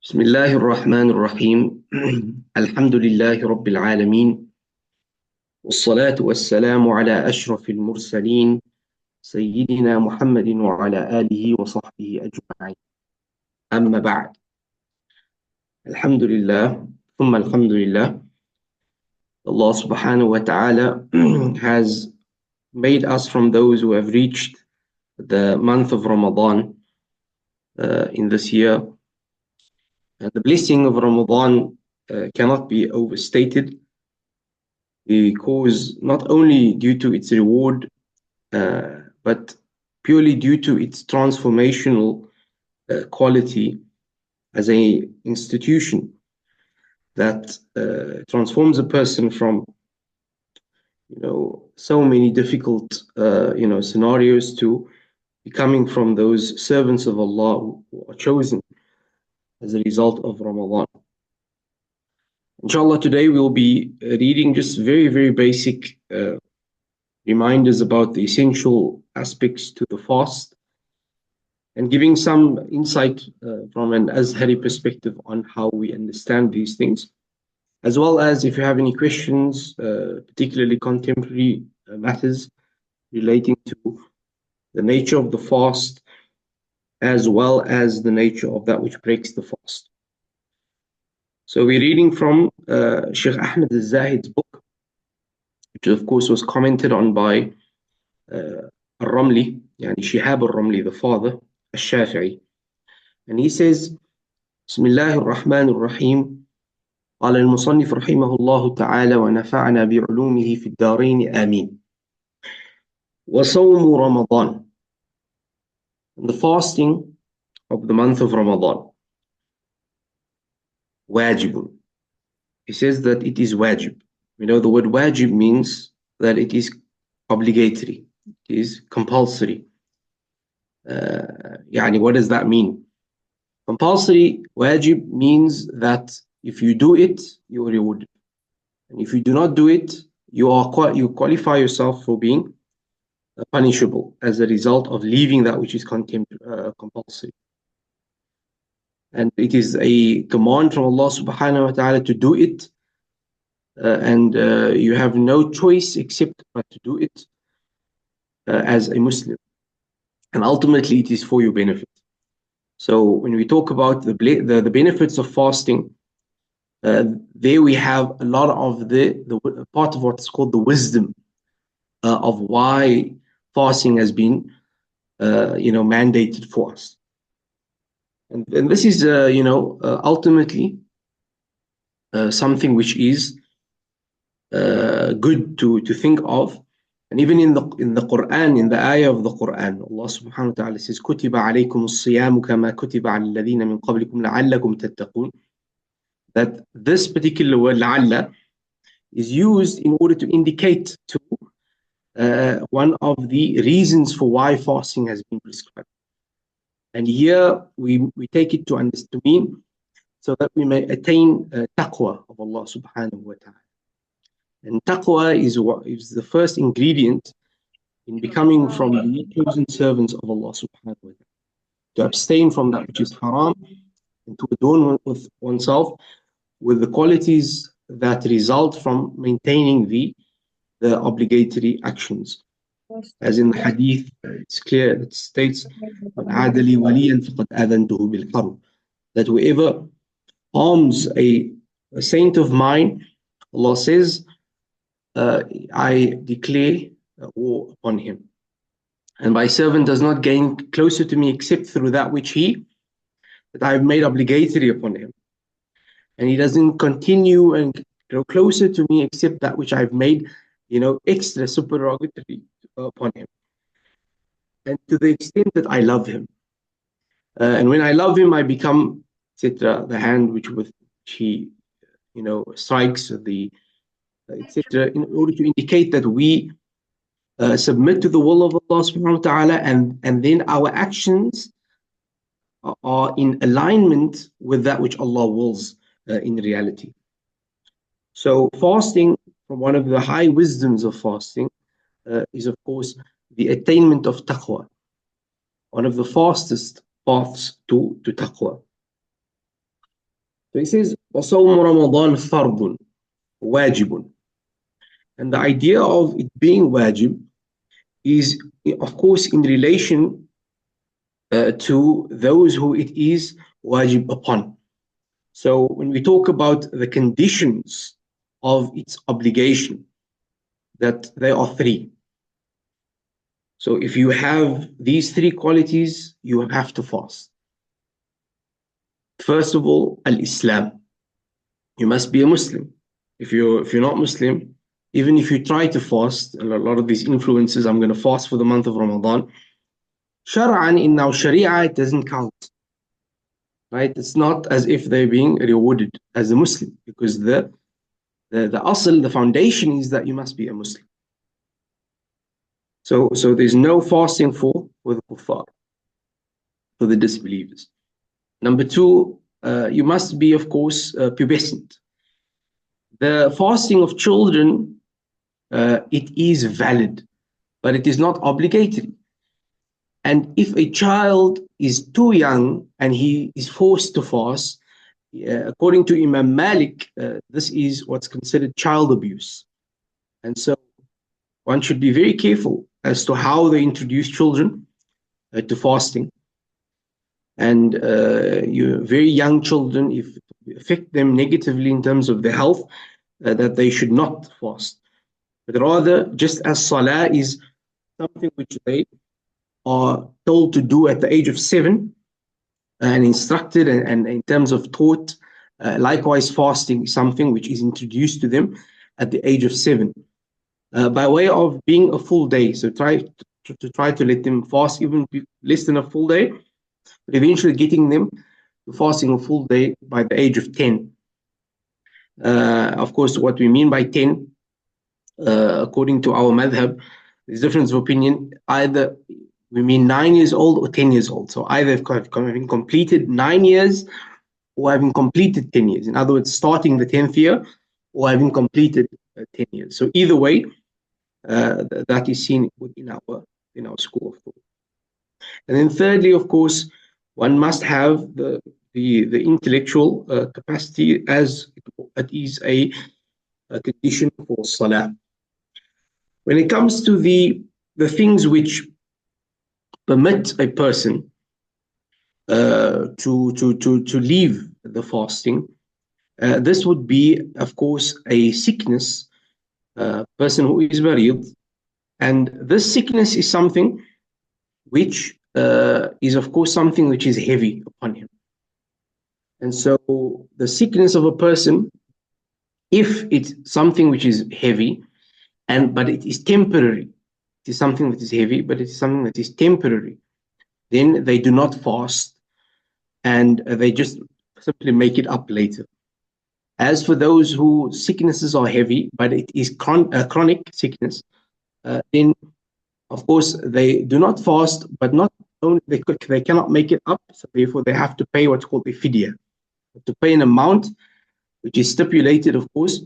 بسم الله الرحمن الرحيم الحمد لله رب العالمين والصلاة والسلام على أشرف المرسلين سيدنا محمد وعلى آله وصحبه أجمعين أما بعد الحمد لله ثم الحمد لله. Allah subhanahu wa ta'ala has made us from those who have reached the month of Ramadan in this year. And the blessing of Ramadan cannot be overstated, because not only due to its reward, but purely due to its transformational quality as an institution that transforms a person from so many difficult scenarios to becoming from those servants of Allah who are chosen as a result of Ramadan. Inshallah, today we'll be reading just very, very basic reminders about the essential aspects to the fast and giving some insight from an Azhari perspective on how we understand these things, as well as if you have any questions, particularly contemporary matters relating to the nature of the fast, as well as the nature of that which breaks the fast. So we're reading from Shaykh Ahmad ibn Zahid's book, which of course was commented on by al-Ramli, yani Shihab al-Ramli, the father, al-Shafi'i. And he says, Bismillahir Rahmanir Rahim, قال المصنف رحمه الله تعالى ونفعنا بعلومه في الدارين آمين. وصوم رمضان, the fasting of the month of Ramadan. Wajibun. He says that it is wajib. We know the word wajib means that it is obligatory, it is compulsory. What does that mean? Compulsory, wajib, means that if you do it, you are rewarded. And if you do not do it, you qualify yourself for being punishable as a result of leaving that which is compulsory. And it is a command from Allah subhanahu wa ta'ala to do it, and you have no choice except to do it as a Muslim. And ultimately it is for your benefit. So when we talk about the benefits of fasting, there we have a lot of the part of what's called the wisdom of why fasting has been mandated for us. And this is ultimately something which is good to think of. And even in the Quran, in the ayah of the Quran, Allah subhanahu wa ta'ala says, كُتِبَ عَلَيْكُمُ الصِّيَامُ كَمَا كُتِبَ عَلَى الَّذِينَ مِنْ قَبْلِكُمْ لَعَلَّكُمْ تَتَّقُونَ. That this particular word, لَعَلَّ, is used in order to indicate to one of the reasons for why fasting has been prescribed. And here we take it to mean so that we may attain taqwa of Allah subhanahu wa ta'ala. And taqwa is the first ingredient in becoming from the chosen servants of Allah subhanahu wa ta'ala. To abstain from that which is haram and to adorn with oneself with the qualities that result from maintaining the obligatory actions. As in the hadith, it's clear, it states, that whoever harms a saint of mine, Allah says, I declare war upon him. And my servant does not gain closer to me except through that which that I have made obligatory upon him. And he doesn't continue and grow closer to me except that which I've made, extra supererogatory upon him. And to the extent that I love him. And when I love him, I become, etc., the hand which he, strikes, the etc., in order to indicate that we submit to the will of Allah subhanahu wa ta'ala, and then our actions are in alignment with that which Allah wills in reality. So fasting, from one of the high wisdoms of fasting, is of course the attainment of taqwa, one of the fastest paths to taqwa. So he says, وَصَوْمُ رَمَضَانَ فَرْضٌ wajibun. And the idea of it being wajib is, of course, in relation to those who it is wajib upon. So when we talk about the conditions of its obligation, that there are three. So if you have these three qualities, you have to fast. First of all, al-Islam. You must be a Muslim. If you're not Muslim, even if you try to fast, a lot of these influences, I'm going to fast for the month of Ramadan. Shar'an, in our Sharia, it doesn't count. Right? It's not as if they're being rewarded as a Muslim, because the asl, the foundation is that you must be a Muslim. So there's no fasting for the kuffar, for the disbelievers. Number two, you must be, of course, pubescent. The fasting of children, it is valid, but it is not obligatory. And if a child is too young and he is forced to fast, according to Imam Malik, this is what's considered child abuse. And so one should be very careful as to how they introduce children to fasting. And very young children, if it affect them negatively in terms of their health, that they should not fast. But rather, just as salah is something which they are told to do at the age of 7 and instructed and in terms of taught, likewise fasting is something which is introduced to them at the age of 7 by way of being a full day. So try to let them fast even less than a full day, but eventually getting them to fasting a full day by the age of 10. Of course, what we mean by 10, according to our madhab, there's difference of opinion. Either we mean 9 years old or 10 years old. So either having completed 9 years or having completed 10 years. In other words, starting the 10th year or having completed 10 years. So either way, that is seen in our school of thought. And then thirdly, of course, one must have the intellectual capacity, as it is a condition for salah. When it comes to the things which permit a person to leave the fasting, this would be, of course, a sickness, person who is marid, and this sickness is something which is, of course, something which is heavy upon him. And so the sickness of a person, if it's something which is heavy, but it is temporary, it is something that is heavy, but it is something that is temporary, then they do not fast, and they just simply make it up later. As for those whose sicknesses are heavy, but it is chronic sickness, then of course they do not fast, but not only they cannot make it up, so therefore they have to pay what's called a fidya, to pay an amount which is stipulated, of course,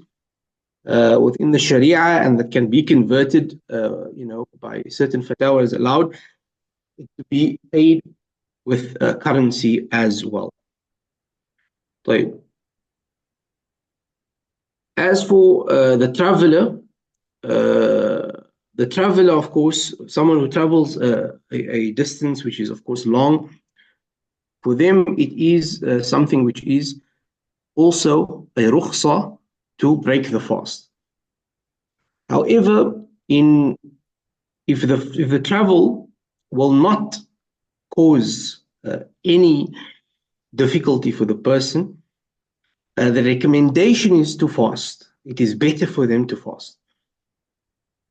within the Sharia, and that can be converted, by certain fatwas allowed it to be paid with currency as well. So, as for the traveler, of course, someone who travels a distance which is, of course, long, for them it is something which is also a rukhsa to break the fast. However, if the travel will not cause any difficulty for the person, the recommendation is to fast. It is better for them to fast.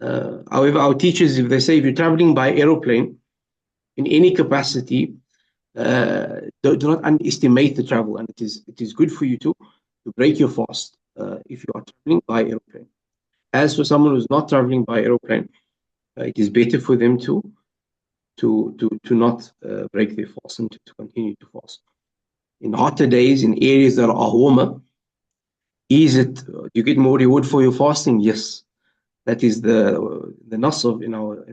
However, our teachers, if they say if you're traveling by aeroplane in any capacity, do not underestimate the travel, and it is good for you to break your fast if you are traveling by aeroplane. As for someone who's not traveling by aeroplane, it is better for them to not break their fast and to continue to fast. In hotter days, in areas that are warmer, do you get more reward for your fasting? Yes, that is the nas of in our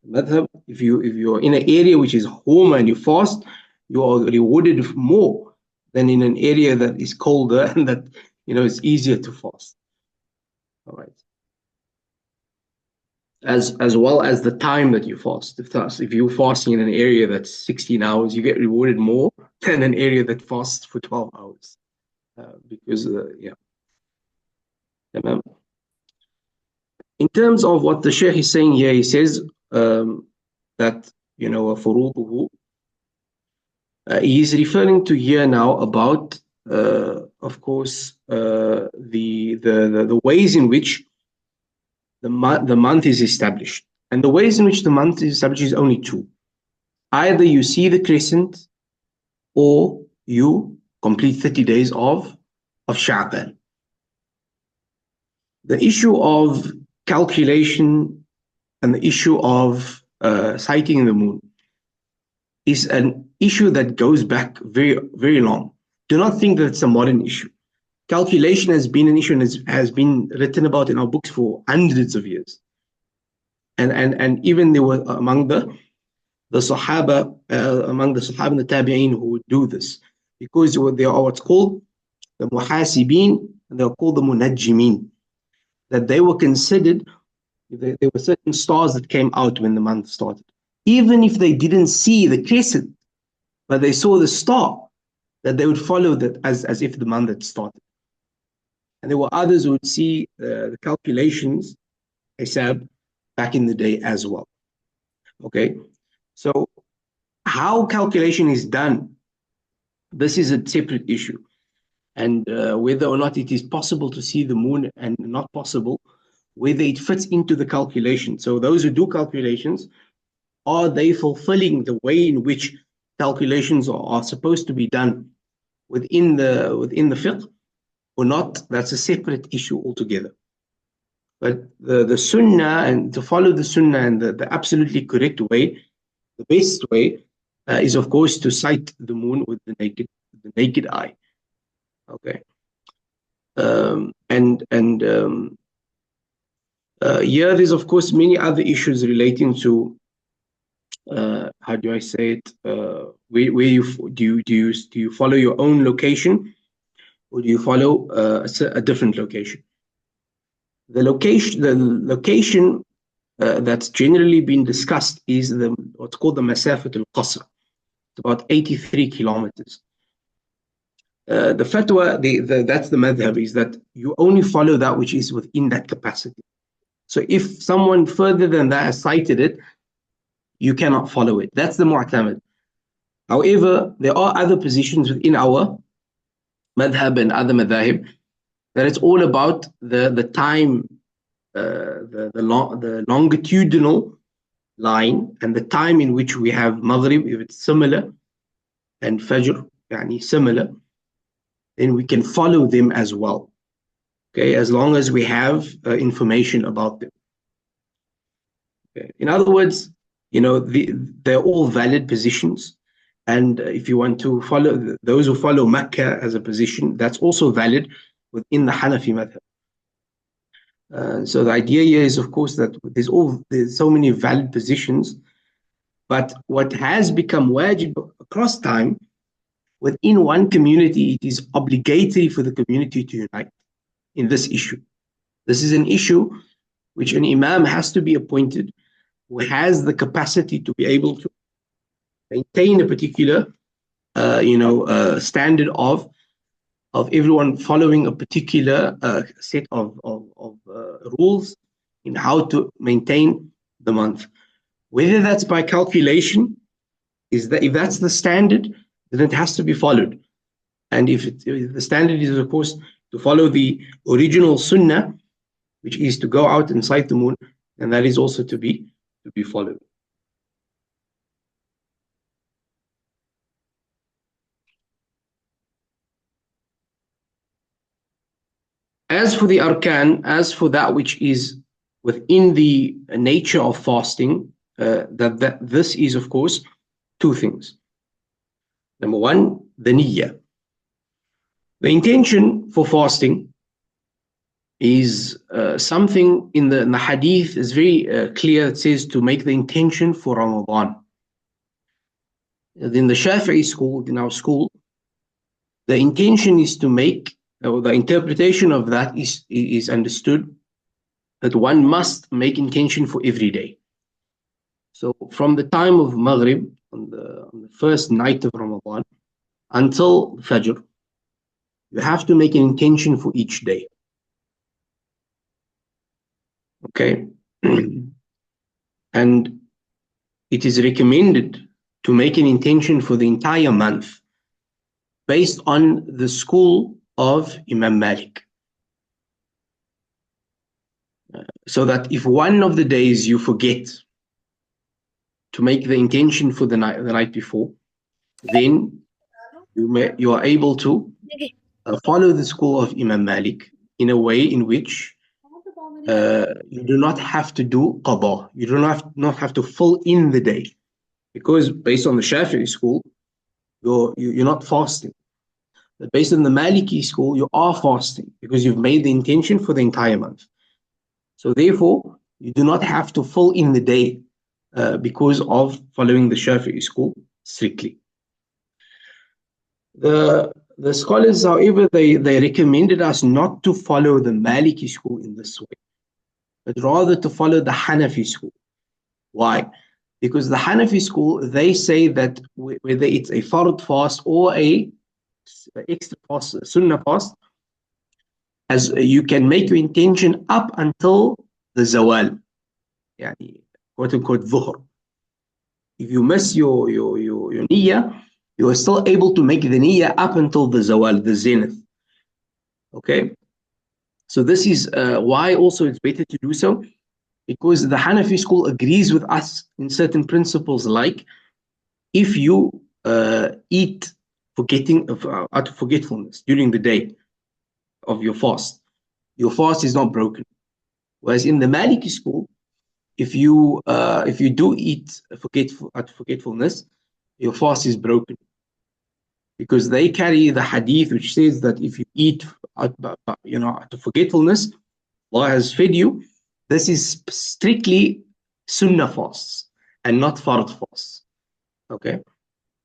madhab. If you're in an area which is warmer and you fast, you are rewarded more than in an area that is colder and that, is easier to fast. All right. As well as the time that you fast. If you're fasting in an area that's 16 hours, you get rewarded more than an area that fasts for 12 hours. Because, yeah. In terms of what the Shaykh is saying here, he says that, furuduhu, he is referring to here now about, of course, the ways in which the month is established. And the ways in which the month is established is only two. Either you see the crescent or you complete 30 days of Sha'ban. The issue of calculation and the issue of sighting the moon is an issue that goes back very, very long. Do not think that it's a modern issue. Calculation has been an issue and has been written about in our books for hundreds of years. And even there were among the Sahaba, and the Tabi'een who would do this, because they are what's called the Muhasibeen, and they are called the Munajjimin, that they were considered, there were certain stars that came out when the month started. Even if they didn't see the crescent, but they saw the star, that they would follow that as if the month had started. And there were others who would see the calculations, hisab, back in the day as well. Okay, so how calculation is done, this is a separate issue. And whether or not it is possible to see the moon and not possible, whether it fits into the calculation. So those who do calculations, are they fulfilling the way in which calculations are supposed to be done within the fiqh or not? That's a separate issue altogether. But the sunnah, and to follow the sunnah and the absolutely correct way, the best way, is of course to sight the moon with the naked eye. Okay. Here there's of course many other issues relating to how do I say it? Where you do you follow your own location, or do you follow a different location? The location that's generally been discussed is what's called the Masafat al-Qasr. It's about 83 kilometers. The fatwa, that's the madhab, is that you only follow that which is within that capacity. So if someone further than that has cited it, you cannot follow it. That's the mu'tamad. However, there are other positions within our madhab and other madhahib that it's all about the time, the longitudinal line and the time in which we have maghrib, if it's similar, and fajr, yani similar, then we can follow them as well. Okay, as long as we have information about them. Okay. In other words, they're all valid positions. And if you want to follow those who follow Mecca as a position, that's also valid within the Hanafi madhab. So the idea here is, of course, that there's so many valid positions, but what has become wajib across time, within one community, it is obligatory for the community to unite in this issue. This is an issue which an imam has to be appointed, who has the capacity to be able to maintain a particular, standard of everyone following a particular set of rules in how to maintain the month. Whether that's by calculation, if that's the standard, then it has to be followed. And if the standard is, of course, to follow the original sunnah, which is to go out and sight the moon, and that is also to be followed. As for the arkan, as for that which is within the nature of fasting, that this is, of course, two things. Number one, the niyyah. The intention for fasting is something in the hadith is very clear. It says to make the intention for Ramadan. In the Shafi'i school, in our school, the intention is to make, or the interpretation of that is understood that one must make intention for every day. So from the time of Maghrib on the first night of Ramadan until Fajr, you have to make an intention for each day. Okay? And it is recommended to make an intention for the entire month based on the school of Imam Malik. So that if one of the days you forget to make the intention for the night before, then you are able to follow the school of Imam Malik in a way in which you do not have to do qada. You do not have to fill in the day, because based on the Shafi'i school, you're not fasting. But based on the Maliki school, you are fasting because you've made the intention for the entire month. So therefore, you do not have to fill in the day because of following the Shafi'i school strictly. The scholars, however, they recommended us not to follow the Maliki school in this way, but rather to follow the Hanafi school. Why? Because the Hanafi school, they say that whether it's a fard fast or a extra fast, a sunnah fast, as you can make your intention up until the zawal, yani quote unquote dhuhr. If you miss your niyyah, you are still able to make the niyyah up until the zawal, the zenith. Okay? So this is why also it's better to do so, because the Hanafi school agrees with us in certain principles, like if you eat out of forgetfulness during the day of your fast is not broken. Whereas in the Maliki school, if you do eat out of forgetfulness, your fast is broken, because they carry the hadith which says that if you eat out of forgetfulness, Allah has fed you. This is strictly sunnah fasts and not fard fasts. Okay,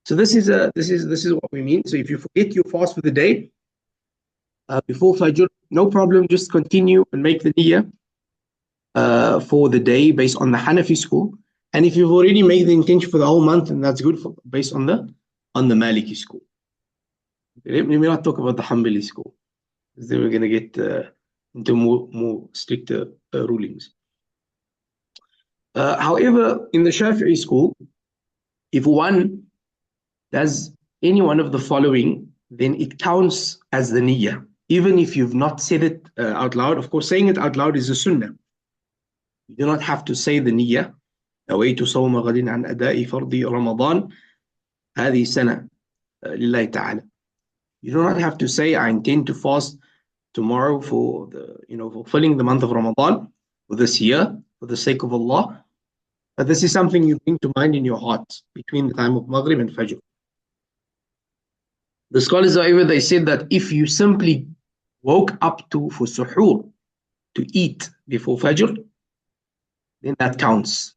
so this is what we mean. So if you forget your fast for the day before Fajr, no problem. Just continue and make the niyyah for the day based on the Hanafi school. And if you've already made the intention for the whole month, then that's good based on the Maliki school. Let me not talk about the Hanbali school, because then we're going to get into more stricter rulings. However, in the Shafi'i school, if one does any one of the following, then it counts as the niyyah, even if you've not said it out loud. Of course, saying it out loud is a sunnah. You do not have to say the niyyah. نويت صوم غد عن أداء فرض رمضان هذه سنة لله تعالى. You do not have to say, I intend to fast tomorrow for fulfilling the month of Ramadan for this year, for the sake of Allah. But this is something you bring to mind in your heart between the time of Maghrib and Fajr. The scholars, however, they said that if you simply woke up for suhoor, to eat before Fajr, then that counts.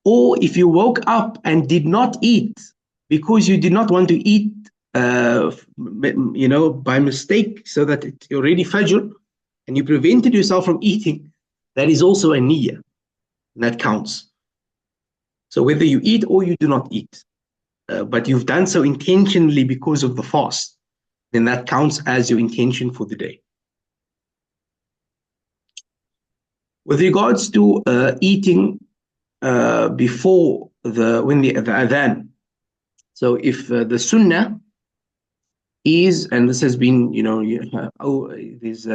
Or if you woke up and did not eat because you did not want to eat by mistake, so that it's already Fajr, and you prevented yourself from eating, that is also a niyyah, and that counts. So whether you eat or you do not eat, but you've done so intentionally because of the fast, then that counts as your intention for the day. With regards to eating before the adhan, so if the sunnah is, and this has been, there's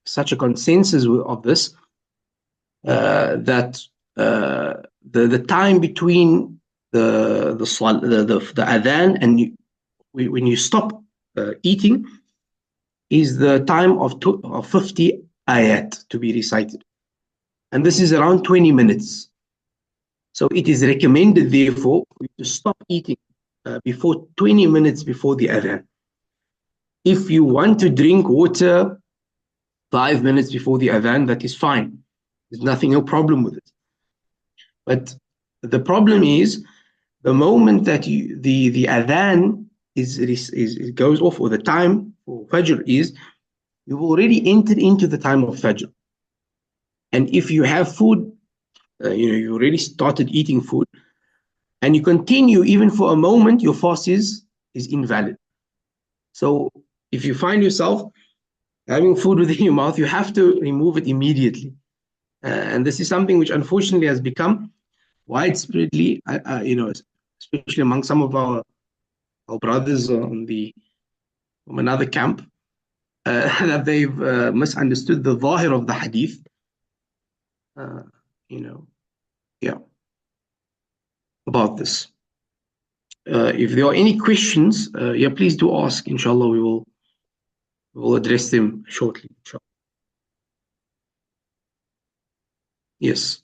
such a consensus of this, that the time between the adhan and when you stop eating is the time of 50 ayat to be recited, and this is around 20 minutes. So it is recommended, therefore, to stop eating before 20 minutes before the adhan. If you want to drink water 5 minutes before the adhan, that is fine. There's no problem with it. But the problem is the moment that the adhan it goes off, or the time for Fajr is, you've already entered into the time of Fajr. And if you have food, you already started eating food, and you continue even for a moment, your fast is invalid. So if you find yourself having food within your mouth, you have to remove it immediately. And this is something which unfortunately has become widespreadly, especially among some of our brothers from another camp, that they've misunderstood the zahir of the hadith. Uh, you know, yeah, about this. If there are any questions, please do ask. Inshallah, we will address them shortly. Inshallah. Yes.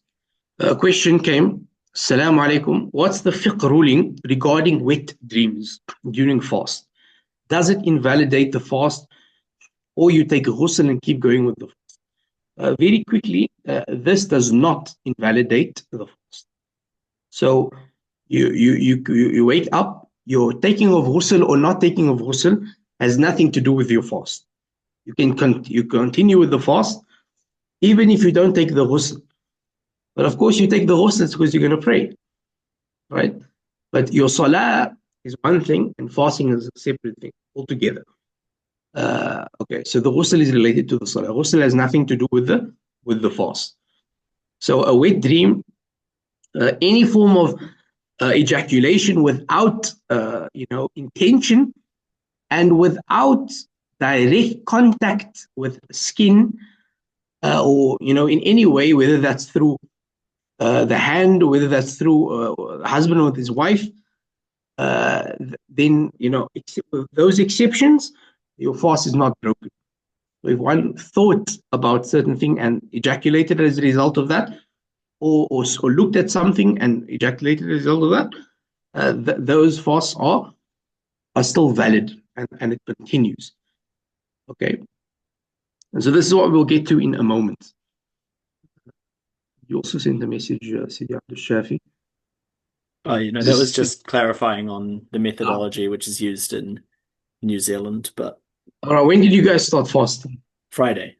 A question came. Assalamu alaikum. What's the fiqh ruling regarding wet dreams during fast? Does it invalidate the fast, or you take ghusl and keep going with the fast? Very quickly, this does not invalidate the fast. So you wake up, your taking of ghusl or not taking of ghusl has nothing to do with your fast. You continue with the fast even if you don't take the ghusl. But of course, you take the ghusl because you're going to pray, right? But your salah is one thing and fasting is a separate thing altogether. Okay, so the ghusl is related to the salah. Ghusl has nothing to do with the fast. So a wet dream, any form of ejaculation without intention and without direct contact with skin, or in any way, whether that's through the hand, whether that's through a husband with his wife, then those exceptions, your fast is not broken. So if one thought about certain thing and ejaculated as a result of that, or looked at something and ejaculated as a result of that, those fasts are still valid, and it continues. Okay, and so this is what we'll get to in a moment. You also sent a message, Sidi Abdul Shafi. Oh, that was just clarifying on the methodology which is used in New Zealand. But all right, when did you guys start fasting? Friday.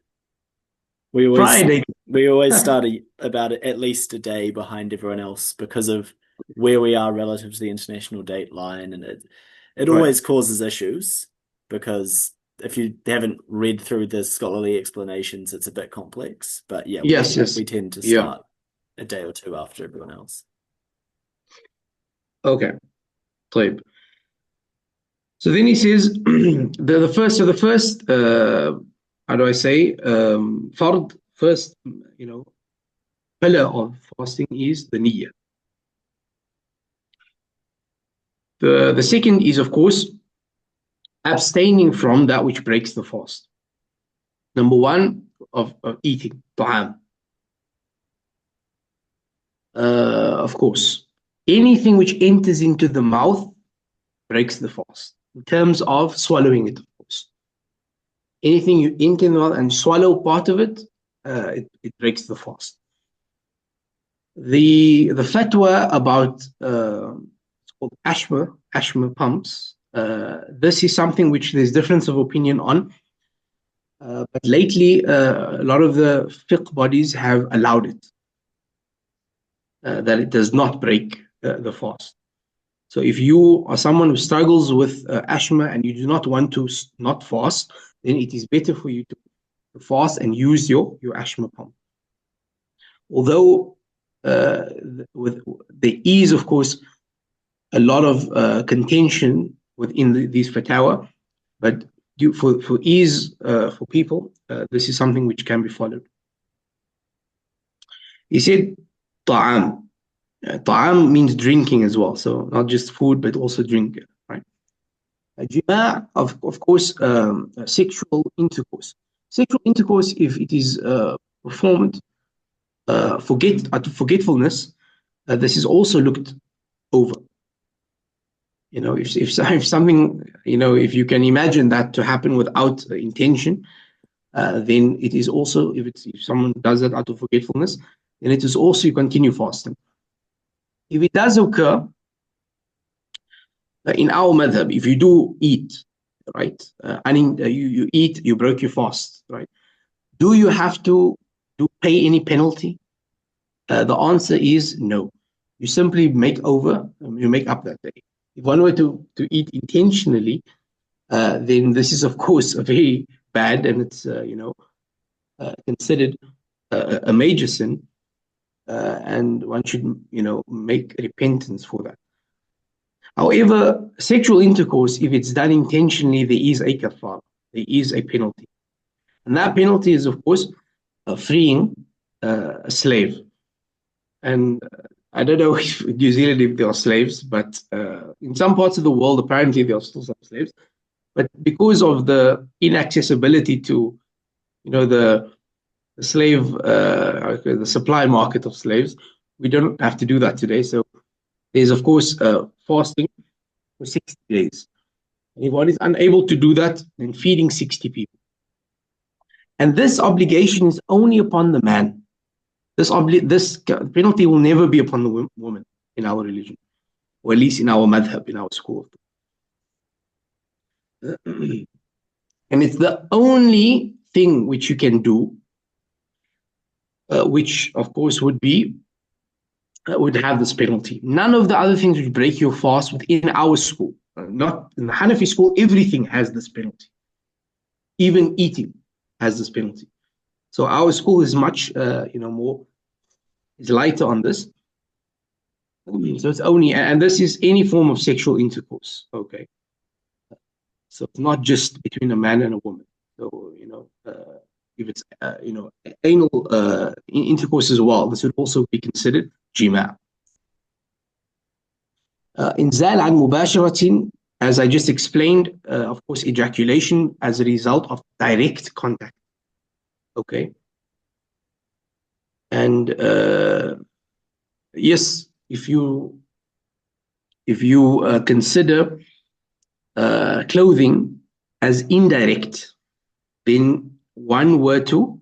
Friday. We always start about at least a day behind everyone else because of where we are relative to the international date line, and it always causes issues because if you haven't read through the scholarly explanations, it's a bit complex. But yeah, we tend to start a day or two after everyone else. Okay. طيب. So then he says the first how do I say, fard, first pillar of fasting is the niyyah. The second is, of course, abstaining from that which breaks the fast. Number one, of eating, ta'am. Of course, anything which enters into the mouth breaks the fast. In terms of swallowing it, of course. Anything you enter in the mouth and swallow part of it, it breaks the fast. The fatwa about it's called ashma pumps. This is something which there's difference of opinion on. But lately, a lot of the fiqh bodies have allowed it, that it does not break the fast. So if you are someone who struggles with ashma and you do not want to not fast, then it is better for you to fast and use your ashma pump. Although there is, of course, a lot of contention within these fatwa, but for ease for people, this is something which can be followed. He said, ta'am. Ta'am means drinking as well, so not just food, but also drink, right? Jima', of course, sexual intercourse. Sexual intercourse, if it is performed forgetfulness, this is also looked over. If something, if you can imagine that to happen without intention, then it is also, if someone does that out of forgetfulness, then it is also you continue fasting. If it does occur, In our madhab, if you do eat, right, you eat, you broke your fast, right? Do you have to pay any penalty? The answer is no. You simply make you make up that day. If one were to eat intentionally, then this is, of course, a very bad, and it's considered a major sin, and one should make repentance for that. However, sexual intercourse, if it's done intentionally, there is a kafara, there is a penalty, and that penalty is, of course, freeing a slave. And I don't know if New Zealand, if there are slaves, but in some parts of the world, apparently there are still some slaves. But because of the inaccessibility to, the slave, the supply market of slaves, we don't have to do that today. So there's, of course, fasting for 60 days. And if one is unable to do that, then feeding 60 people. And this obligation is only upon the man. This penalty will never be upon the woman in our religion, or at least in our madhab, in our school. And it's the only thing which you can do, which of course would have this penalty. None of the other things which break your fast within our school, not in the Hanafi school, everything has this penalty. Even eating has this penalty. So our school is much, more, is lighter on this. So it's only, and this is any form of sexual intercourse, okay? So it's not just between a man and a woman. So, if it's, anal intercourse as well, this would also be considered jima'. Inzal an mubasharatin, as I just explained, of course, ejaculation as a result of direct contact. Okay. And yes, if you consider clothing as indirect, then one were to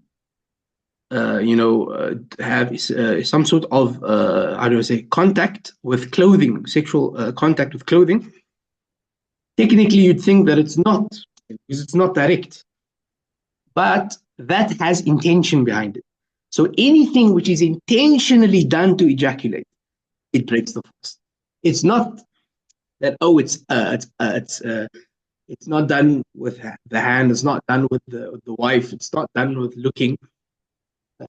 have some sort of how do I say, contact with clothing, sexual contact with clothing. Technically, you'd think that it's not, because it's not direct, but that has intention behind it. So anything which is intentionally done to ejaculate, it breaks the fast. It's not that it's not done with the hand, it's not done with the wife, it's not done with looking,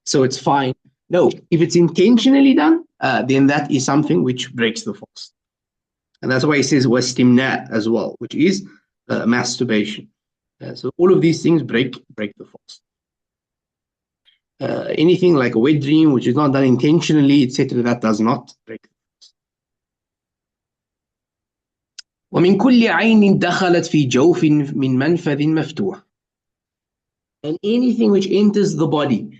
so it's fine. No, if it's intentionally done, then that is something which breaks the fast. And that's why he says wastimna as well, which is masturbation. So all of these things break the fast. Anything like a wet dream, which is not done intentionally, etc., that does not break the fast. ومن كل عين دخلت في جوف من منفذ مفتوح. And anything which enters the body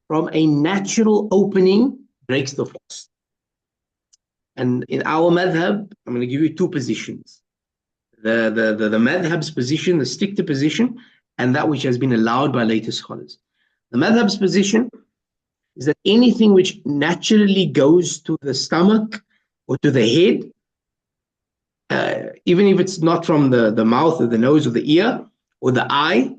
from a natural opening breaks the fast. And in our madhab, I'm going to give you two positions. The madhab's position, the stricter position, and that which has been allowed by later scholars. The madhab's position is that anything which naturally goes to the stomach or to the head, even if it's not from the mouth or the nose or the ear or the eye,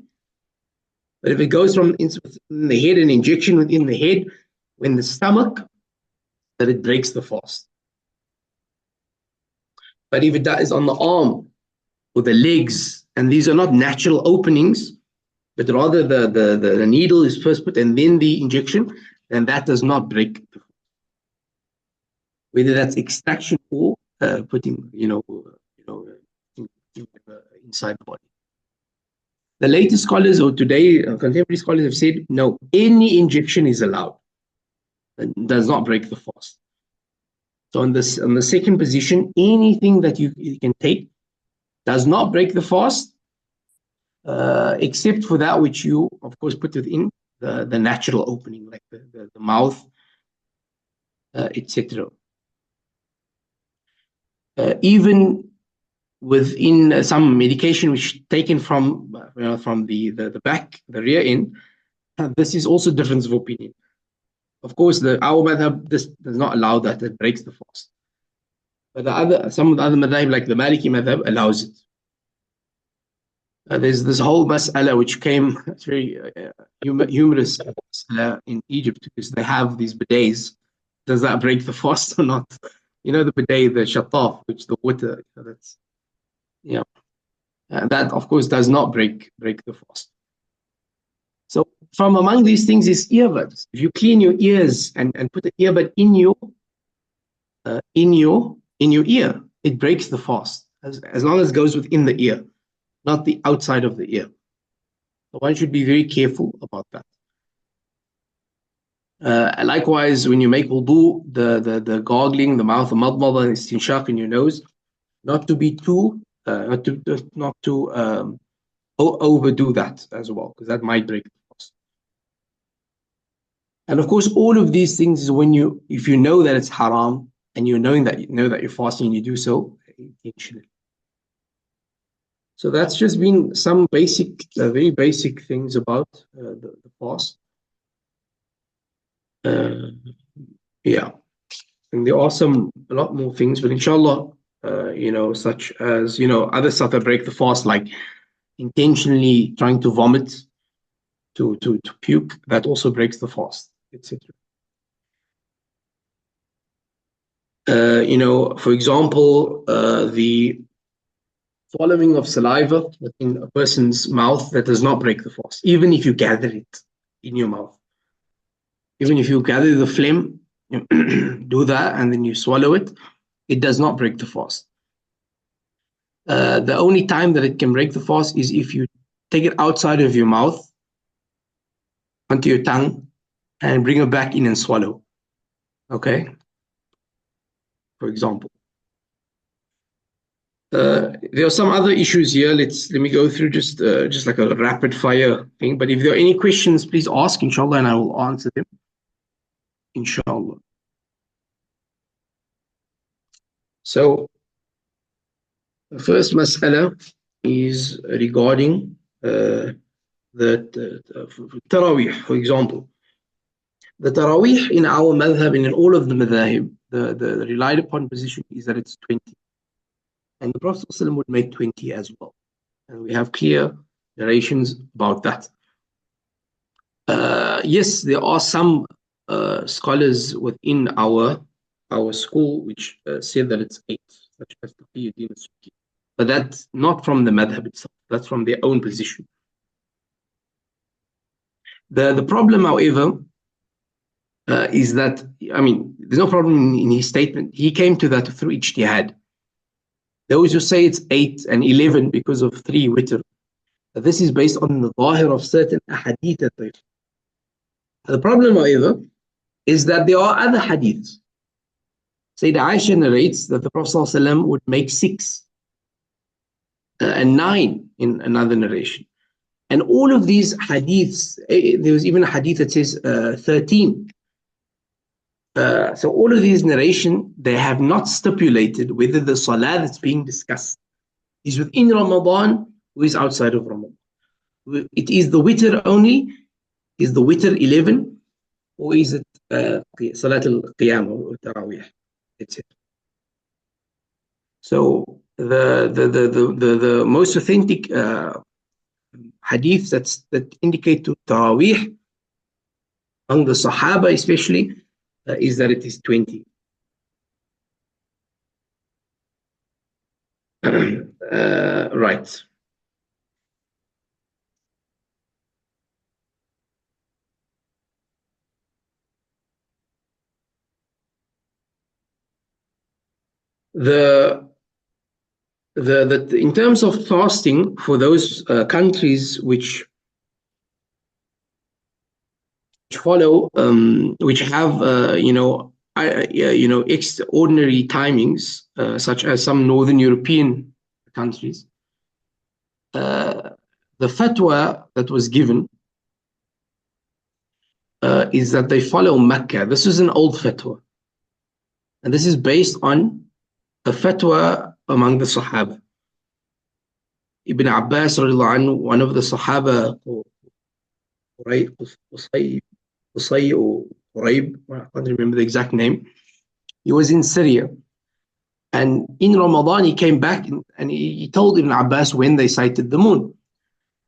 but if it goes from the head, an injection within the head, in the stomach, that it breaks the fast. But if it is on the arm or the legs, and these are not natural openings, but rather the needle is first put and then the injection, then that does not break the fast. Whether that's extraction or putting, inside the body. The latest scholars, or today contemporary scholars, have said no, any injection is allowed and does not break the fast. So on the second position, anything that you can take does not break the fast, except for that which you, of course, put within the natural opening, like the mouth, etc. Even within some medication which taken from the back, the rear end, this is also difference of opinion. Of course, our madhab, this does not allow that; it breaks the fast. But some of the other madhab, like the Maliki madhab, allows it. There's this whole mas'ala which came, it's very humorous in Egypt, because they have these bidets. Does that break the fast or not? You know, the bidet, the shataf, which the water, that's, yeah. That, of course, does not break the fast. So from among these things is earbuds. If you clean your ears and put the earbud in your ear, it breaks the fast, as long as it goes within the ear, not the outside of the ear. So one should be very careful about that. Likewise, when you make wudu, the gargling, the mouth, the madmada, and istinshaq in your nose, not to be too, not to overdo that as well, because that might break the fast. And of course, all of these things is if you know that it's haram, and you know that you're fasting, and you do so intentionally. So that's just been some basic, very basic things about the fast. Yeah, and there are a lot more things, but inshallah, such as, other stuff that break the fast, like intentionally trying to vomit, to puke, that also breaks the fast, etc. For example, the swallowing of saliva in a person's mouth, that does not break the fast, even if you gather it in your mouth. Even if you gather the phlegm, do that, and then you swallow it, it does not break the fast. The only time that it can break the fast is if you take it outside of your mouth, onto your tongue, and bring it back in and swallow. Okay? For example. There are some other issues here. Let me go through just like a rapid fire thing. But if there are any questions, please ask, inshallah, and I will answer them, inshallah. So the first mas'ala is regarding the tarawih, for example. The tarawih in our madhab and in all of the madhahib, the relied upon position is that it's 20. And the Prophet ﷺ would make 20 as well. And we have clear narrations about that. Yes, there are some scholars within our school which say that it's 8, such as Taqiyuddin al-Subki. But that's not from the madhab itself. That's from their own position. The problem, however, is that, there's no problem in his statement. He came to that through ijtihad. Those who say it's 8 and 11 because of 3 witr, this is based on the zahir of certain ahadith. The problem, however, is that there are other hadiths. Sayyidah Aisha narrates that the Prophet ﷺ would make 6 and 9 in another narration. And all of these hadiths, there was even a hadith that says 13. So all of these narration, they have not stipulated whether the salah that's being discussed is within Ramadan or is outside of Ramadan. It is the witr only, is the witr 11, or is it salat al-qiyam or tarawih, etc. So the most authentic hadith that indicate to tarawih among the Sahaba especially is that it is 20. Right. In terms of fasting, for those countries which follow, which have extraordinary timings, such as some Northern European countries, the fatwa that was given is that they follow Mecca. This is an old fatwa, and this is based on a fatwa among the Sahaba. Ibn Abbas, one of the Sahaba, Qusay or Quraib, I can't remember the exact name. He was in Syria, And in Ramadan, he came back and he told Ibn Abbas when they sighted the moon.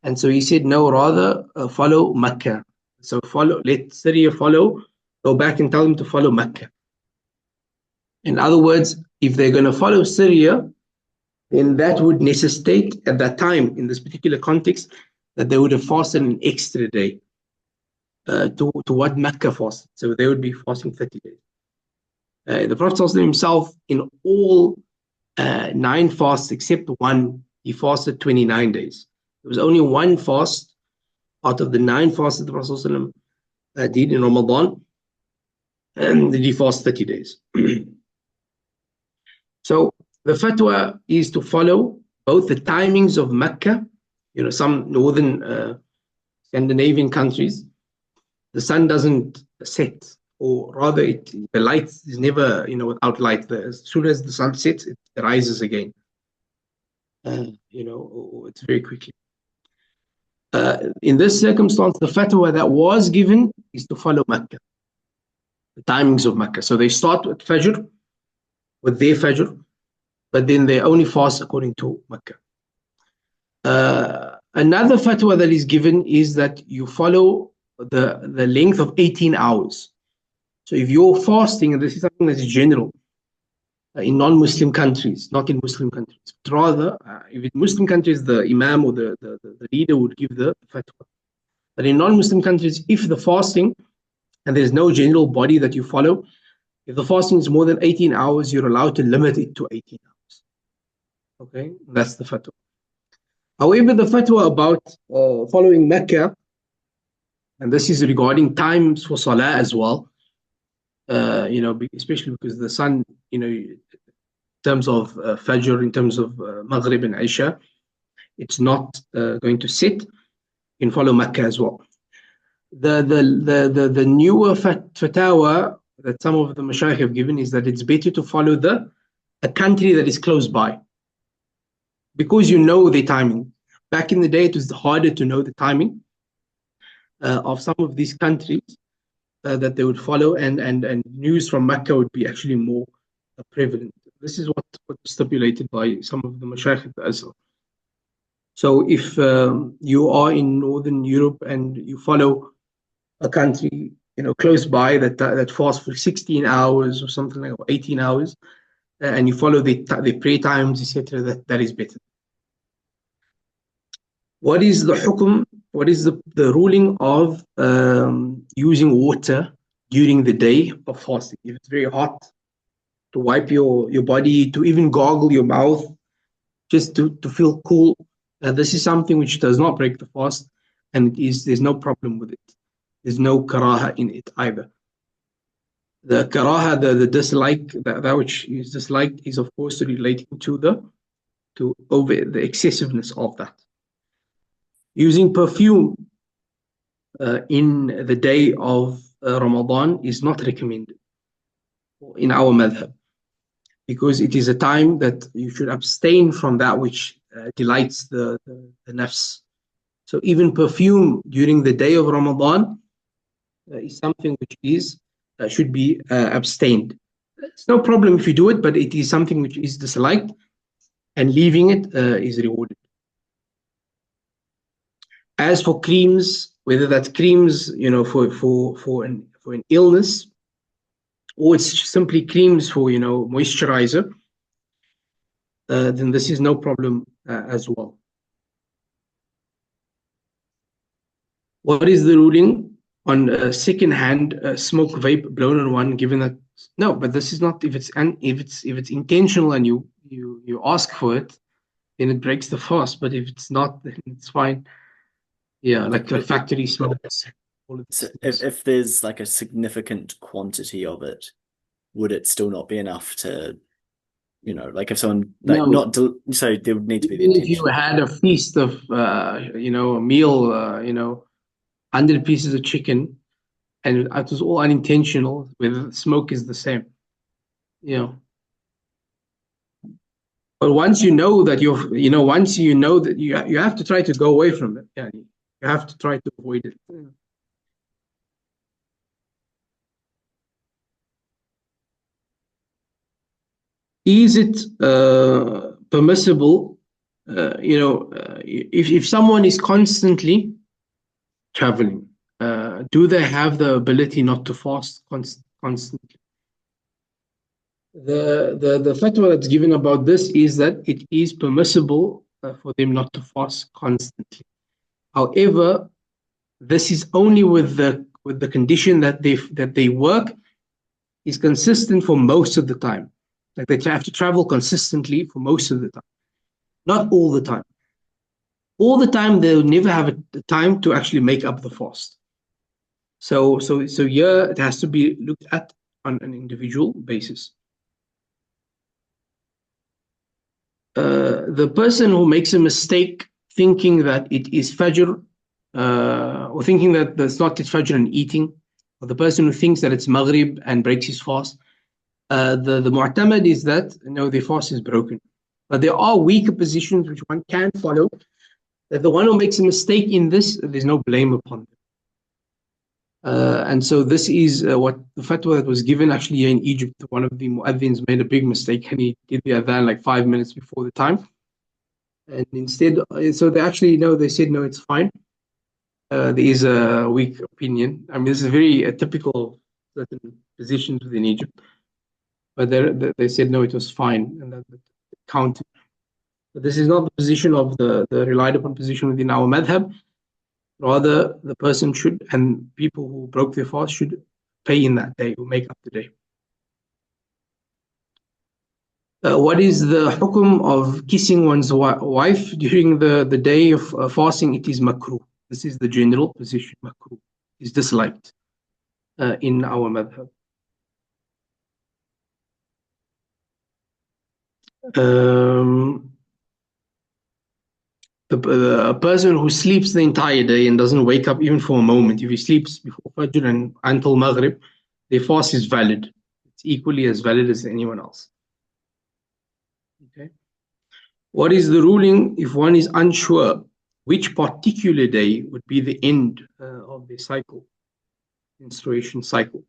And so he said, no, rather follow Mecca. So let Syria follow, go back and tell them to follow Mecca. In other words, if they're going to follow Syria, then that would necessitate at that time, in this particular context, that they would have fasted an extra day to what Mecca fasted. So they would be fasting 30 days. The Prophet himself, in all 9 fasts except one, he fasted 29 days. There was only one fast out of the 9 fasts that the Prophet did in Ramadan, and he fast 30 days. So the fatwa is to follow both the timings of Mecca, some northern Scandinavian countries, the sun doesn't set, or rather the light is never, without light. As soon as the sun sets, it rises again. It's very quickly. In this circumstance, the fatwa that was given is to follow Mecca, the timings of Mecca. So they start with Fajr, with their Fajr, but then they only fast according to Mecca. Another fatwa that is given is that you follow the length of 18 hours. So if you're fasting, and this is something that's general in non-Muslim countries, not in Muslim countries, but rather if in Muslim countries the imam or the leader would give the fatwa. But in non-Muslim countries, if the fasting, and there's no general body that you follow, if the fasting is more than 18 hours, you're allowed to limit it to 18 hours. Okay, that's the fatwa. However, the fatwa about following Mecca, and this is regarding times for Salah as well, especially because the sun, in terms of Fajr, in terms of Maghrib and Isha, it's not going to sit. You can follow Mecca as well. The newer fatwa that some of the mashayikh have given is that it's better to follow a country that is close by, because you know the timing. Back in the day, it was harder to know the timing of some of these countries that they would follow, and news from Mecca would be actually more prevalent. This is what stipulated by some of the mashayikh as well. So if you are in Northern Europe and you follow a country close by that fasts for 16 hours or something like, or 18 hours, and you follow the prayer times, etc., that is better. What is the hukum? What is the ruling of using water during the day of fasting? If it's very hot, to wipe your body, to even gargle your mouth, just to feel cool. This is something which does not break the fast, and there's no problem with it. There's no karaha in it either. The karaha, the dislike, that which is disliked, is of course relating to over the excessiveness of that. Using perfume in the day of Ramadan is not recommended in our madhab, because it is a time that you should abstain from that which delights the nafs. So even perfume during the day of Ramadan is something which should be abstained. It's no problem if you do it, but it is something which is disliked, and leaving it is rewarded. As for creams, whether that's creams, for an illness, or it's simply creams for moisturizer, then this is no problem as well. What is the ruling on second-hand smoke vape blown on one, given that? No, but this is not, if it's intentional and you ask for it, then it breaks the fast. But if it's not, then it's fine. Yeah, like the factory smokes. So if there's like a significant quantity of it, would it still not be enough to, like if someone like No. so there would need to be the Even intention. if you had a feast of a meal, 100 pieces of chicken, and it was all unintentional, whether smoke is the same. But once you know that once you know that you have to try to go away from it. Yeah, you have to try to avoid it. is it permissible, if someone is constantly traveling, do they have the ability not to fast constantly? The fatwa that's given about this is that it is permissible for them not to fast constantly. However, this is only with the condition that they work is consistent for most of the time. Like they have to travel consistently for most of the time, not all the time. All the time they'll never have the time to actually make up the fast. So here it has to be looked at on an individual basis. The person who makes a mistake thinking that it is Fajr, or thinking that that's not it's Fajr and eating, or the person who thinks that it's Maghrib and breaks his fast, the mu'tamad is that their fast is broken. But there are weaker positions which one can follow, that the one who makes a mistake in this, there's no blame upon them. And so this is what the fatwa that was given actually in Egypt. One of the muadhins made a big mistake and he did the adhan like 5 minutes before the time. And instead, so they actually, they said, no, it's fine. There is a weak opinion. I mean, this is very typical of certain positions within Egypt. But they said, no, it was fine. And that it counted. But this is not the position of the relied upon position within our madhab. Rather, the person should, and people who broke their fast should pay in that day, or make up the day. What is the hukum of kissing one's wife during the day of fasting? It is makruh. This is the general position. Makruh is disliked in our madhab. A person who sleeps the entire day and doesn't wake up even for a moment, if he sleeps before Fajr and until Maghrib, their fast is valid. It's equally as valid as anyone else. Okay. What is the ruling if one is unsure which particular day would be the end of their cycle, menstruation cycle?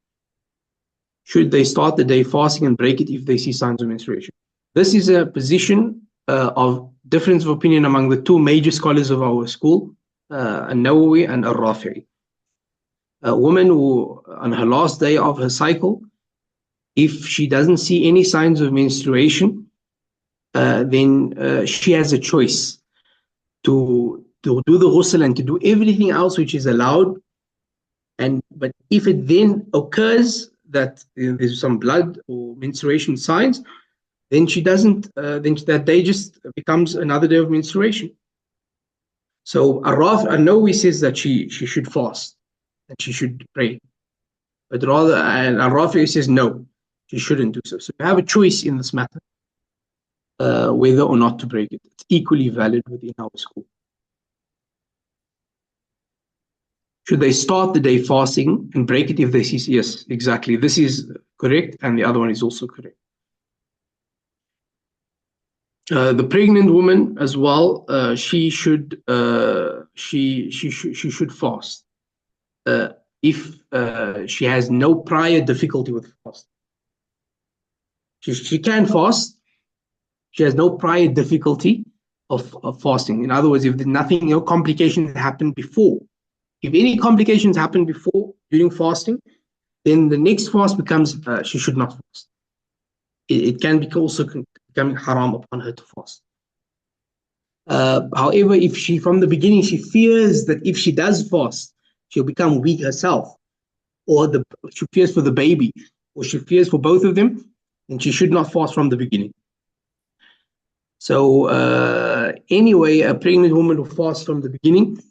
Should they start the day fasting and break it if they see signs of menstruation? This is a position of difference of opinion among the two major scholars of our school, An-Nawawi and Al-Rafi'i. A woman who, on her last day of her cycle, if she doesn't see any signs of menstruation, then she has a choice to do the ghusl and to do everything else which is allowed. But if it then occurs that there's some blood or menstruation signs, then she doesn't, then that day just becomes another day of menstruation. So An-Nawawi says that she should fast and she should pray. But rather, and Al-Rafi'i says no, she shouldn't do so. So you have a choice in this matter, whether or not to break it. It's equally valid within our school. Should they start the day fasting and break it if they see? Yes, exactly. This is correct, and the other one is also correct. The pregnant woman as well, she should fast if she has no prior difficulty with fasting. She can fast. She has no prior difficulty of fasting. In other words, if no complications happen before. If any complications happen before during fasting, then the next fast becomes she should not fast. It can be also becoming haram upon her to fast. However, if she from the beginning she fears that if she does fast, she'll become weak herself, or she fears for the baby, or she fears for both of them, then she should not fast from the beginning. So anyway, a pregnant woman who fasts from the beginning,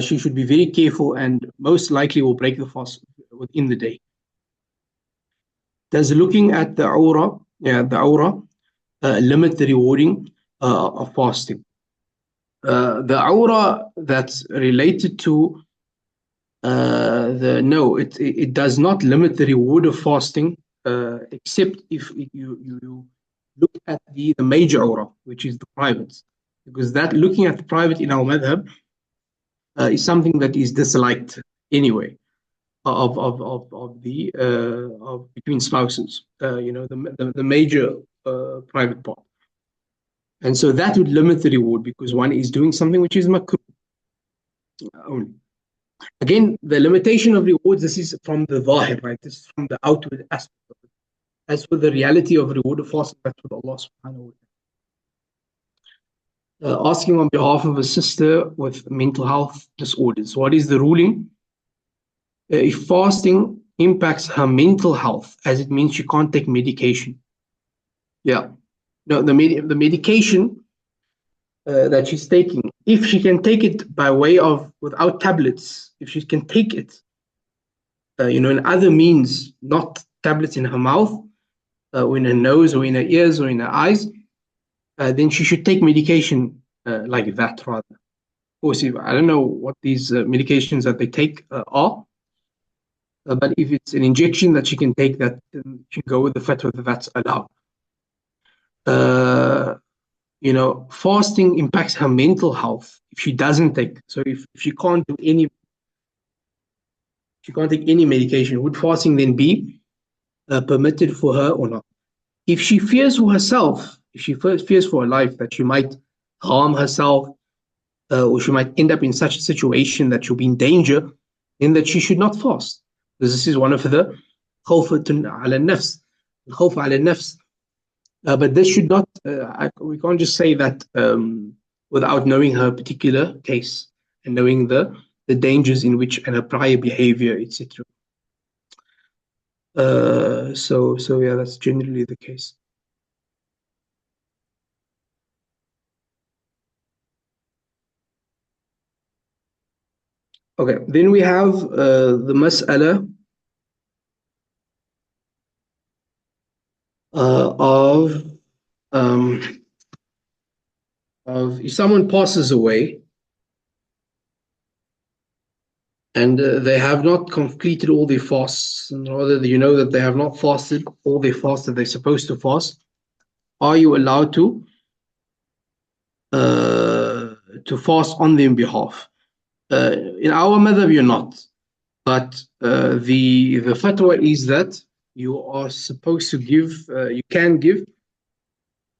she should be very careful and most likely will break the fast within the day. Does looking at the awrah, limit the rewarding of fasting? The awrah that's related to it does not limit the reward of fasting, except if you look at the major awrah, which is the privates, because that looking at the private in our madhab is something that is disliked anyway of between spouses. The major private part. And so that would limit the reward because one is doing something which is makruh only. Again, the limitation of rewards, this is from the zahir, right? This is from the outward aspect of it. As for the reality of reward of fasting, that's with Allah subhanahu wa ta'ala. Asking on behalf of a sister with mental health disorders, what is the ruling? If fasting impacts her mental health, as it means she can't take medication. Yeah. No, the medication that she's taking, if she can take it by way of without tablets, if she can take it, in other means, not tablets in her mouth, or in her nose, or in her ears, or in her eyes, then she should take medication like that rather. Of course, I don't know what these medications that they take are, but if it's an injection that she can take, that she can go with the fatwa that's allowed. Fasting impacts her mental health if she doesn't take. So if she can't do any, she can't take any medication, would fasting then be permitted for her or not? If she fears for herself, if she fears for her life, that she might harm herself, or she might end up in such a situation that she'll be in danger, then that she should not fast. Because this is one of the khawfatun ala nafs, khawf ala nafs. But this should not, we can't just say that without knowing her particular case and knowing the dangers in which and her prior behavior, etc. So yeah, that's generally the case. Okay, then we have the mas'ala of if someone passes away and they have not completed all their fasts, and rather that they have not fasted all their fasts that they're supposed to fast, are you allowed to fast on their behalf? In our madhab, you're not. But the fatwa is that you are supposed to give, you can give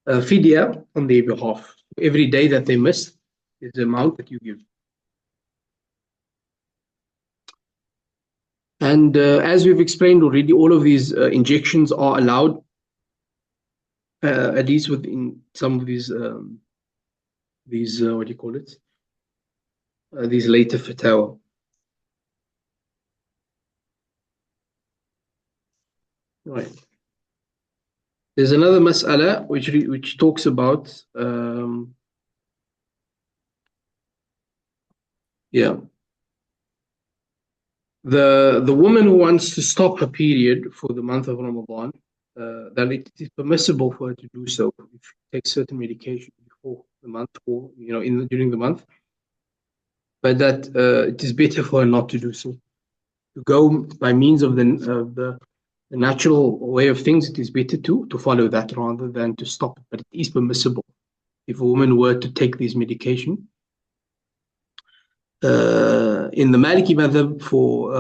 fidya on their behalf. Every day that they miss is the amount that you give. And as we've explained already, all of these injections are allowed, at least within some of these what do you call it? These later fatwa. Right. There's another mas'ala which talks about the woman who wants to stop her period for the month of Ramadan, that it is permissible for her to do so if she takes certain medication before the month or during the month, but that it is better for her not to do so. To go by means of the natural way of things, it is better to follow that rather than to stop it. But it is permissible if a woman were to take this medication. In the Maliki madhab for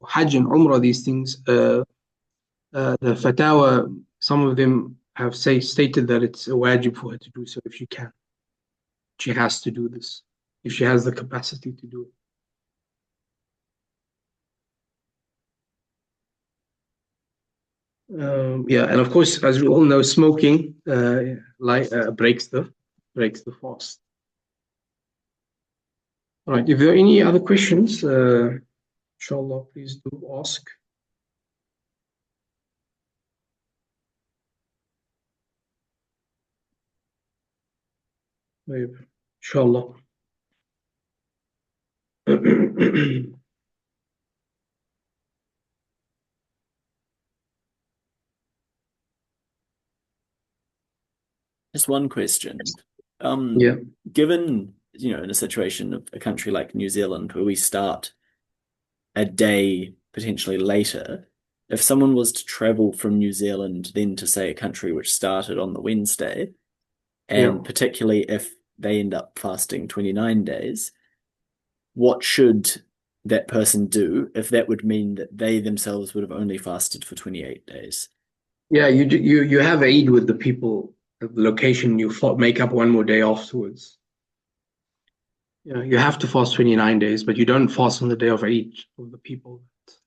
Hajj and Umrah, these things, the fatawa, some of them have stated that it's a wajib for her to do so if she can. She has to do this if she has the capacity to do it. And of course, as we all know, smoking breaks the fast. All right. If there are any other questions, inshallah, please do ask. Inshallah. Just one question. Yeah. Given, in a situation of a country like New Zealand where we start a day potentially later, if someone was to travel from New Zealand then to, say, a country which started on the Wednesday, and particularly if they end up fasting 29 days, what should that person do if that would mean that they themselves would have only fasted for 28 days? Yeah, you have Eid with the people at the location. You make up one more day afterwards. Yeah, you have to fast 29 days, but you don't fast on the day of Eid of the people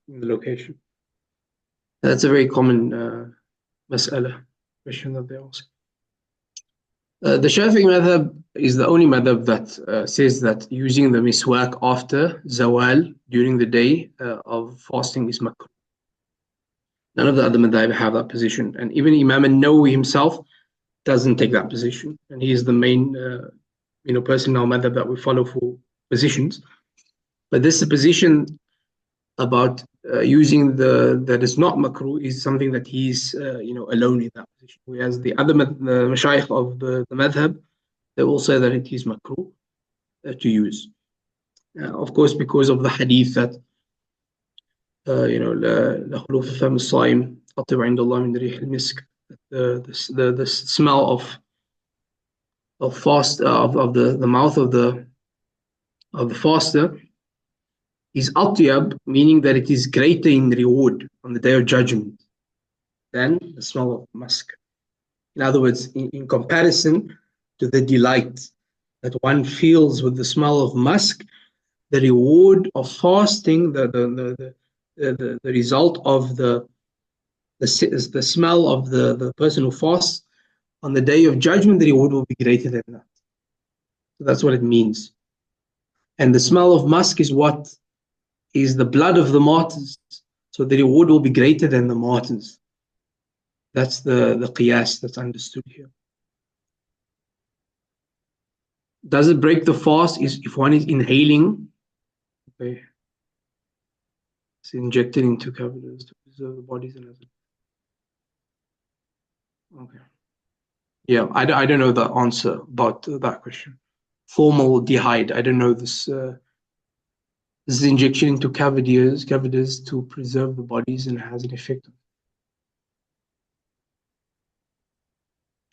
in the location. That's a very common mas'ala question that they ask. The Shafi'i madhab is the only madhab that says that using the miswak after zawal during the day of fasting is makruh. None of the other madhab have that position, and even Imam an-Nawawi himself doesn't take that position, and he is the main person in our madhab that we follow for positions. But this position about using the that is not makruh is something that he's alone in that position. Whereas the other the mashayikh of the madhab, they will say that it is makruh to use. Of course, because of the hadith that لا خلوف فم الصائم أطيب عند الله من ريح المسك. The smell of fast of the mouth of the faster is atyab, meaning that it is greater in reward on the day of judgment than the smell of musk. In other words, in comparison to the delight that one feels with the smell of musk, the reward of fasting, the result of the smell of the person who fasts on the day of judgment, the reward will be greater than that. So that's what it means. And the smell of musk is what is the blood of the martyrs. So the reward will be greater than the martyrs. That's the qiyas that's understood here. Does it break the fast if one is inhaling? Okay. It's injected into cavities to preserve the bodies and everything. Okay. Yeah, I don't know the answer about that question. Formaldehyde, I don't know this. This is injection into cavities to preserve the bodies and has an effect.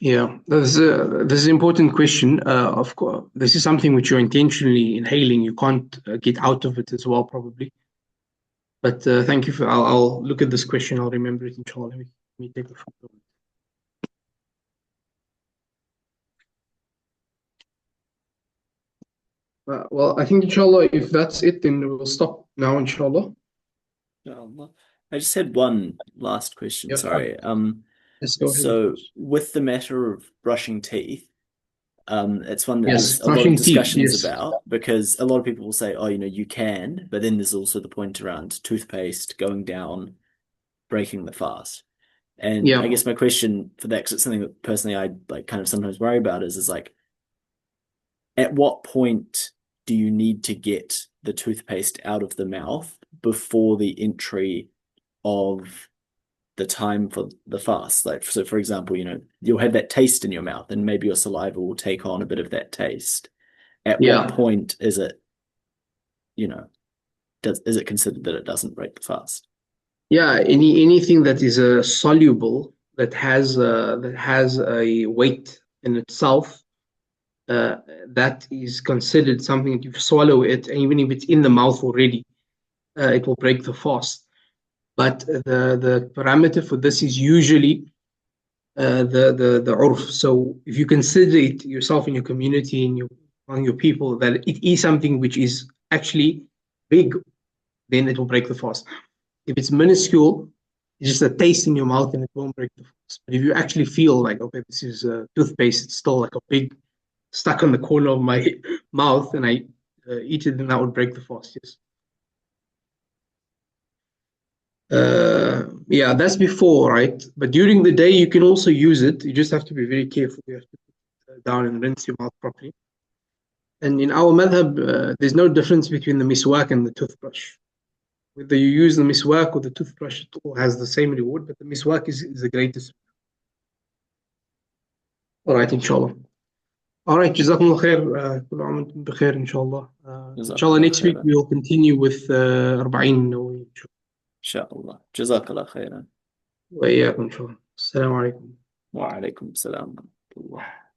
Yeah, this is an important question. Of course, this is something which you're intentionally inhaling. You can't get out of it as well, probably. But thank you for. I'll look at this question. I'll remember it, inshallah. Let me take a photo. Well, I think, inshallah, if that's it, then we'll stop now, inshallah. I just had one last question, Yeah, sorry. let's go ahead. So with the matter of brushing teeth, it's one that Yes, there's a lot of brushing teeth, discussions yes. about, because a lot of people will say, oh, you can, but then there's also the point around toothpaste going down, breaking the fast. And I Yeah, guess my question for that, because it's something that personally I like kind of sometimes worry about, is like, at what point do you need to get the toothpaste out of the mouth before the entry of the time for the fast? Like, so for example, you'll have that taste in your mouth and maybe your saliva will take on a bit of that taste. At yeah. what point is it, is it considered that it doesn't break the fast? Yeah, anything that is soluble, that has a weight in itself, that is considered something that you swallow it, and even if it's in the mouth already, it will break the fast. But the parameter for this is usually the urf. So if you consider it yourself in your community, among your people, that it is something which is actually big, then it will break the fast. If it's minuscule, it's just a taste in your mouth and it won't break the fast. But if you actually feel like, okay, this is toothpaste, it's still like a big stuck on the corner of my mouth, and I eat it, then that would break the fast, yes. Yeah, that's before, right? But during the day, you can also use it. You just have to be very careful. You have to put it down and rinse your mouth properly. And in our madhab, there's no difference between the miswak and the toothbrush. Whether you use the miswak or the toothbrush, it all has the same reward, but the miswak is the greatest. All right, inshallah. All right, jazakumullah khair. كل عام وانتم بخير, inshallah. Inshallah, next week we'll continue with 40 النووي. إن شاء الله. جزاك الله خيرا. وإياكم إن شاء الله. السلام عليكم. وعليكم السلام ورحمة الله.